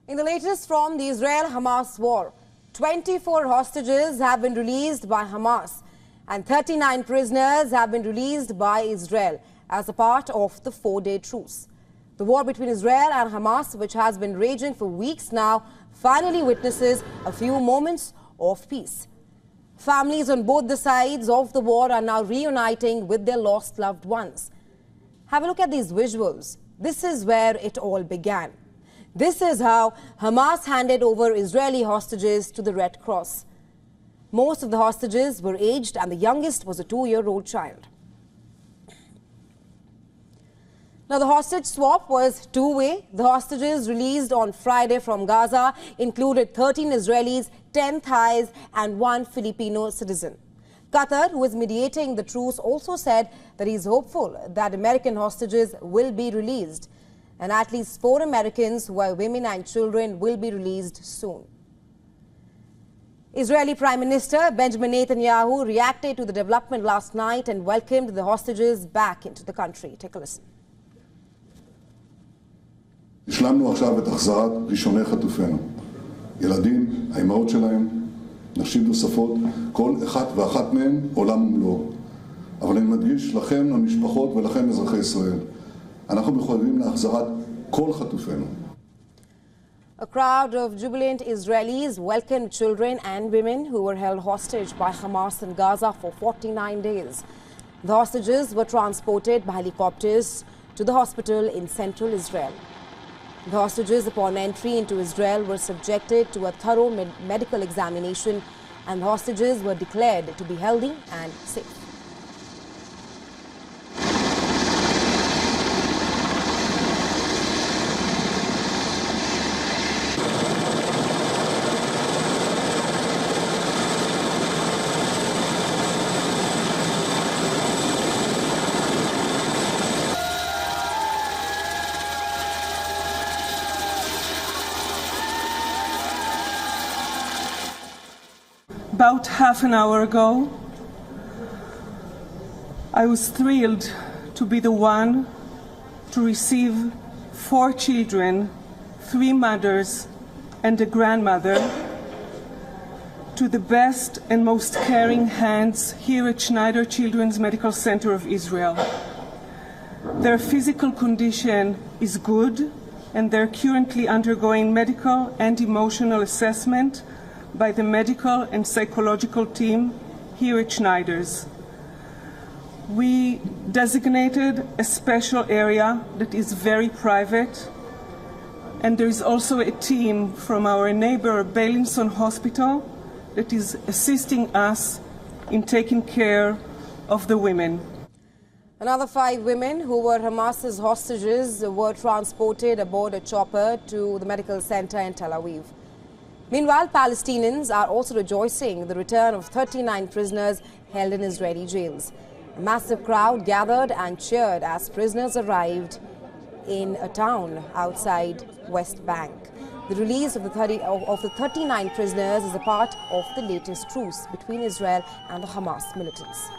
In the latest from the Israel-Hamas War, 24 hostages have been released by Hamas and 39 prisoners have been released by Israel as a part of the 4-day truce. The war between Israel and Hamas, which has been raging for weeks now, finally witnesses a few moments of peace. Families on both the sides of the war are now reuniting with their lost loved ones. Have a look at these visuals. This is where it all began. This is how Hamas handed over Israeli hostages to the Red Cross. Most of the hostages were aged and the youngest was a 2-year-old child. Now, the hostage swap was two-way. The hostages released on Friday from Gaza included 13 Israelis, 10 Thais and 1 Filipino citizen. Qatar, who is mediating the truce, also said that he is hopeful that American hostages will be released. And at least 4 Americans, who are women and children, will be released soon. Israeli Prime Minister Benjamin Netanyahu reacted to the development last night and welcomed the hostages back into the country. Take a listen. השלמנו עכשיו את החזרת ראשוני חטופינו. ילדים, האימהות שלהם, נשים נוספות, כל אחת ואחת מהן עולם ומלואו. אבל אני מדגיש לכם, המשפחות ולכם אזרחי ישראל, אנחנו מחויבים להחזרת כל חטופינו. A crowd of jubilant Israelis welcomed children and women who were held hostage by Hamas in Gaza for 49 days. The hostages were transported by helicopters to the hospital in central Israel. The hostages, upon entry into Israel, were subjected to a thorough medical examination, and the hostages were declared to be healthy and safe. About half an hour ago, I was thrilled to be the one to receive 4 children, 3 mothers and a grandmother to the best and most caring hands here at Schneider Children's Medical Center of Israel. Their physical condition is good and they're currently undergoing medical and emotional assessment by the medical and psychological team here at Schneider's. We designated a special area that is very private, and there is also a team from our neighbor Beilinson Hospital that is assisting us in taking care of the women. Another 5 women who were Hamas's hostages were transported aboard a chopper to the medical center in Tel Aviv. Meanwhile, Palestinians are also rejoicing the return of 39 prisoners held in Israeli jails. A massive crowd gathered and cheered as prisoners arrived in a town outside West Bank. The release of the 39 prisoners is a part of the latest truce between Israel and the Hamas militants.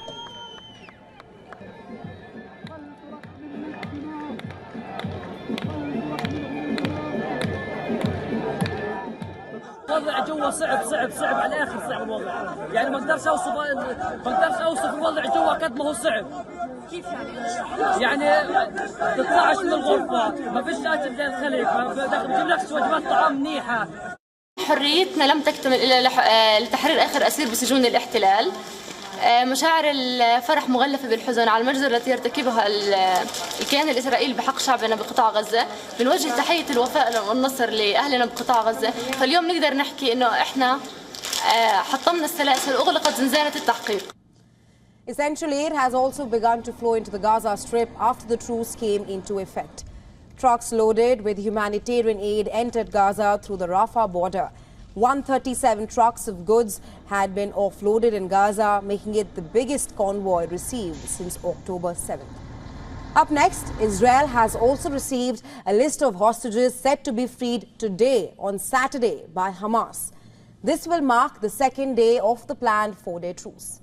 الوضع جوا صعب على الاخر صعب الوضع يعني ما اقدرش اوصف الوضع جوا قد ما هو صعب كيف يعني 12 من الغرفه ما فيش اكل زي الخليج ما بجيب لكش وجبات طعام منيحه حريتنا لم تكتمل الا لتحرير اخر اسير بسجون الاحتلال مشاعر الفرح مغلفة بالحزن على المجزرة التي يرتكبها الكيان الإسرائيلي بحق شعبنا بقطاع غزة. بنوجه تحية الوفاء والنصر لأهلنا بقطاع غزة. فاليوم نقدر نحكي إنه إحنا حطمنا السلاسل وأغلقت زنزانة التحقيق. Essential aid has also begun to flow into the Gaza Strip after the truce came into effect. Trucks loaded with humanitarian aid entered Gaza through the Rafah border. 137 trucks of goods had been offloaded in Gaza, making it the biggest convoy received since October 7th. Up next, Israel has also received a list of hostages set to be freed today on Saturday by Hamas. This will mark the second day of the planned 4-day truce.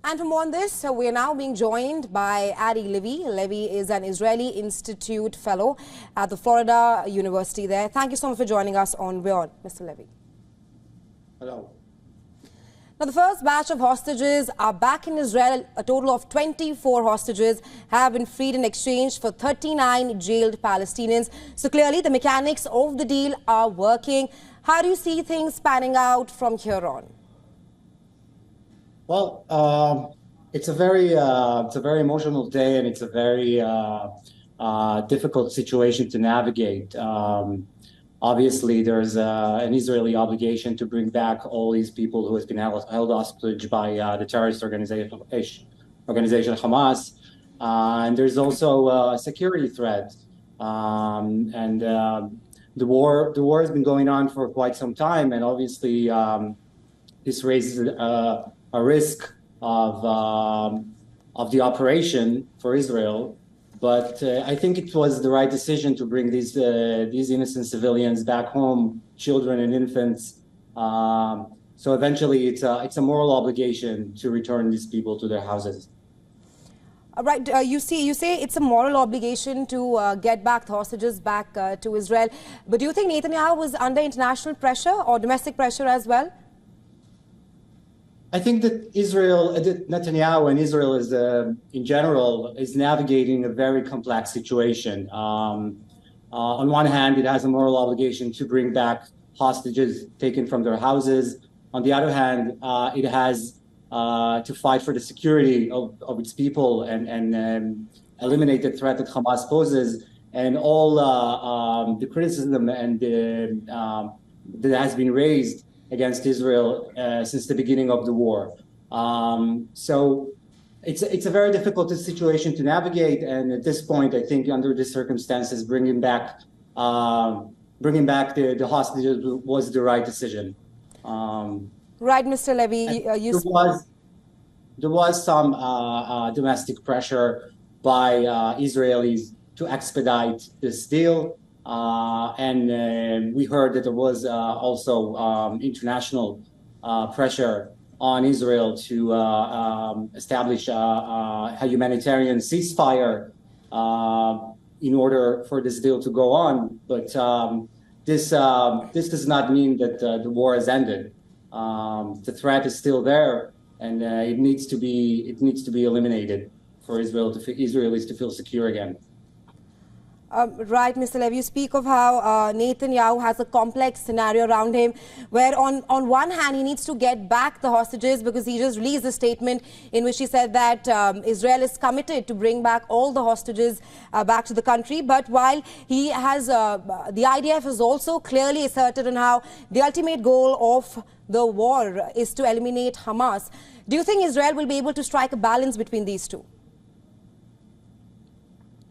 And for more on this, we are now being joined by Ari Levy. Levy is an Israeli Institute Fellow at the Florida University there. Thank you so much for joining us on WION, Mr. Levy. Hello. Now, the first batch of hostages are back in Israel. A total of 24 hostages have been freed in exchange for 39 jailed Palestinians. So clearly, the mechanics of the deal are working. How do you see things panning out from here on? Well, it's a very emotional day, and it's a very difficult situation to navigate. Obviously, there's an Israeli obligation to bring back all these people who have been held hostage by the terrorist organization Hamas, and there's also a security threat. The war has been going on for quite some time, and obviously this raises a risk of the operation for Israel, but I think it was the right decision to bring these innocent civilians back home, children and infants. So eventually, it's a moral obligation to return these people to their houses. Right, you say it's a moral obligation to get back the hostages back to Israel, but do you think Netanyahu was under international pressure or domestic pressure as well? I think that Netanyahu and Israel is, in general, is navigating a very complex situation. On one hand, it has a moral obligation to bring back hostages taken from their houses. On the other hand, it has to fight for the security of its people and eliminate the threat that Hamas poses, and all the criticism and that has been raised against Israel since the beginning of the war. So it's a very difficult situation to navigate, and at this point, I think under the circumstances, bringing back the hostages was the right decision. Right, Mr. Levy. There was some domestic pressure by Israelis to expedite this deal. And we heard that there was also international pressure on Israel to establish a humanitarian ceasefire in order for this deal to go on. But this does not mean that the war has ended. The threat is still there, and it needs to be eliminated for Israelis to feel secure again. Right, Mr. Levy, you speak of how Netanyahu has a complex scenario around him, where on one hand he needs to get back the hostages because he just released a statement in which he said that Israel is committed to bring back all the hostages back to the country. But while he has, the IDF is also clearly asserted on how the ultimate goal of the war is to eliminate Hamas. Do you think Israel will be able to strike a balance between these two?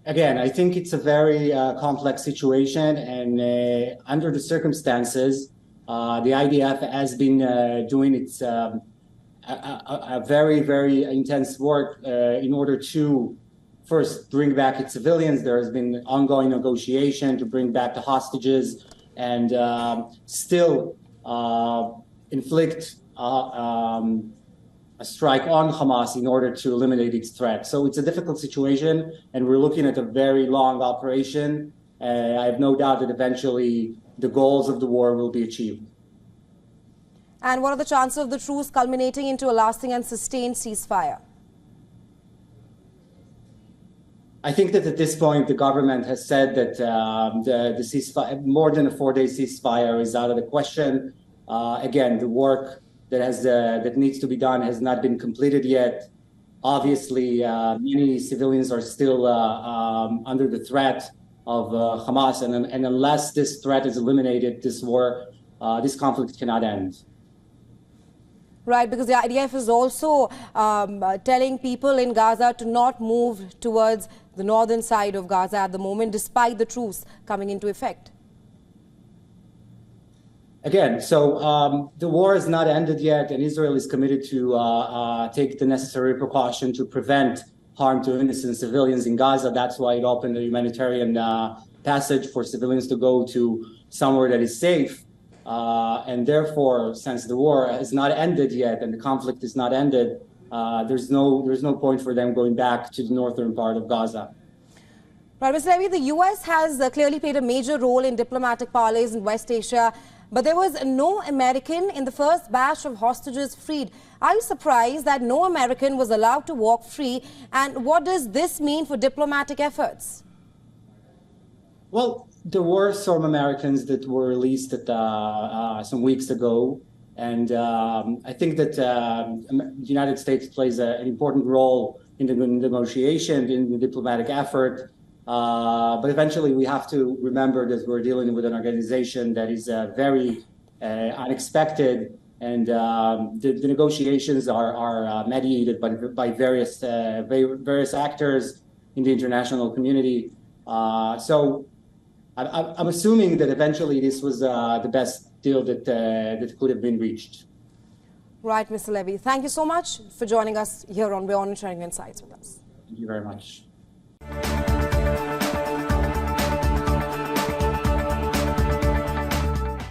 Again, I think it's a very complex situation, and under the circumstances, the IDF has been doing its a very, very intense work in order to first bring back its civilians. There has been ongoing negotiation to bring back the hostages and still inflict a strike on Hamas in order to eliminate its threat. So it's a difficult situation, and we're looking at a very long operation. I have no doubt that eventually the goals of the war will be achieved. And what are the chances of the truce culminating into a lasting and sustained ceasefire? I think that at this point, the government has said that the ceasefire, more than a 4-day ceasefire, is out of the question. Again, the work that needs to be done has not been completed yet. Obviously, many civilians are still under the threat of Hamas, and unless this threat is eliminated, this conflict cannot end. Right, because the IDF is also telling people in Gaza to not move towards the northern side of Gaza at the moment, despite the truce coming into effect. Again, so the war is not ended yet, and Israel is committed to take the necessary precaution to prevent harm to innocent civilians in Gaza. That's why it opened a humanitarian passage for civilians to go to somewhere that is safe. And therefore, since the war has not ended yet and the conflict is not ended, there's no point for them going back to the northern part of Gaza. Right, Mr. Levy, the U.S. has clearly played a major role in diplomatic parleys in West Asia, but there was no American in the first batch of hostages freed. Are you surprised that no American was allowed to walk free? And what does this mean for diplomatic efforts? Well, there were some Americans that were released some weeks ago. And I think that the United States plays an important role in the negotiation, in the diplomatic effort. But eventually we have to remember that we're dealing with an organization that is very unexpected, and the negotiations are mediated by various actors in the international community. So I'm assuming that eventually this was the best deal that could have been reached. Right, Mr. Levy. Thank you so much for joining us here on WION and sharing insights with us. Thank you very much.